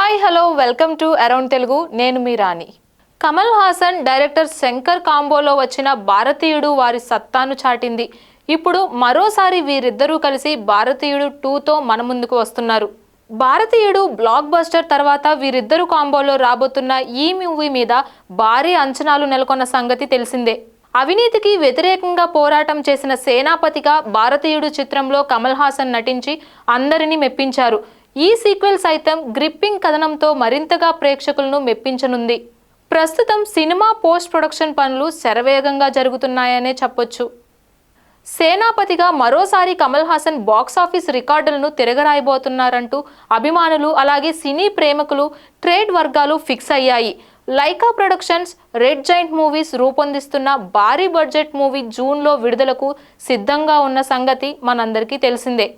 Hi hello welcome to around Telugu. నేను మీ రాణి. Kamal Haasan director Shankar కాంబోలో వచ్చిన భారతీయుడు వారి సత్తాను చాటింది. ఇప్పుడు మరోసారి వీరిద్దరూ కలిసి భారతీయుడు 2తో మన ముందుకు వస్తున్నారు. భారతీయుడు బ్లాక్ బస్టర్ తర్వాత వీరిద్దరు కాంబోలో రాబోతున్న ఈ మూవీ మీద భారీ అంచనాలు నెలకొన్న సంగతి తెలిసిందే. అవినీతికి వ్యతిరేకంగా పోరాటం చేసిన సేనాపతిగా భారతీయుడు చిత్రంలో కమల్ హాసన్ నటించి అందరినీ మెప్పించారు. ఈ సీక్వెల్ సైతం గ్రిప్పింగ్ కథనంతో మరింతగా ప్రేక్షకులను మెప్పించనుంది. ప్రస్తుతం సినిమా పోస్ట్ ప్రొడక్షన్ పనులు శరవేగంగా జరుగుతున్నాయనే చెప్పొచ్చు. సేనాపతిగా మరోసారి కమల్ హాసన్ బాక్సాఫీస్ రికార్డులను తిరగరాయబోతున్నారంటూ అభిమానులు అలాగే సినీ ప్రేమికులు ట్రేడ్ వర్గాలు ఫిక్స్ అయ్యాయి. Lyca productions red giant movies రూపొందిస్తున్న భారీ బడ్జెట్ మూవీ జూన్లో విడుదలకు సిద్ధంగా ఉన్న సంగతి మనందరికీ తెలిసిందే.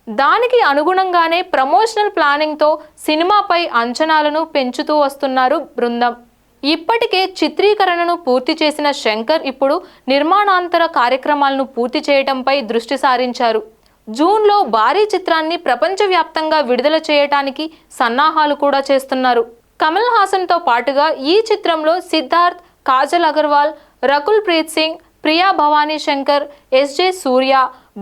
దానికి అనుగుణంగానే ప్రమోషనల్ ప్లానింగ్తో సినిమాపై అంచనాలను పెంచుతూ వస్తున్నారు బృందం. ఇప్పటికే చిత్రీకరణను పూర్తి చేసిన శంకర్ ఇప్పుడు నిర్మాణాంతర కార్యక్రమాలను పూర్తి చేయడంపై దృష్టి సారించారు. జూన్లో భారీ చిత్రాన్ని ప్రపంచవ్యాప్తంగా విడుదల చేయడానికి సన్నాహాలు కూడా చేస్తున్నారు. కమల్ హాసన్తో పాటుగా ఈ చిత్రంలో సిద్ధార్థ్, కాజల్ అగర్వాల్, రకుల్ ప్రీత్ సింగ్, ప్రియా భవానీ శంకర్, ఎస్జే సూర్య,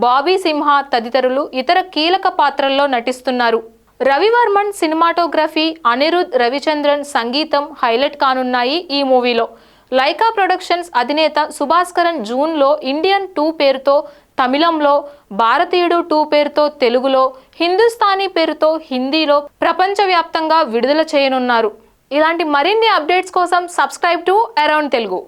బాబీ సింహ తదితరులు ఇతర కీలక పాత్రల్లో నటిస్తున్నారు. రవివర్మన్ సినిమాటోగ్రఫీ, అనిరుద్ రవిచంద్రన్ సంగీతం హైలైట్ కానున్నాయి ఈ మూవీలో. లైకా ప్రొడక్షన్స్ అధినేత సుభాస్కరన్ జూన్లో ఇండియన్ 2 పేరుతో తమిళంలో, భారతీయుడు 2 పేరుతో తెలుగులో, హిందుస్థానీ పేరుతో హిందీలో ప్రపంచవ్యాప్తంగా విడుదల చేయనున్నారు. ఇలాంటి మరిన్ని అప్డేట్స్ కోసం సబ్స్క్రైబ్ టు అరౌండ్ తెలుగు.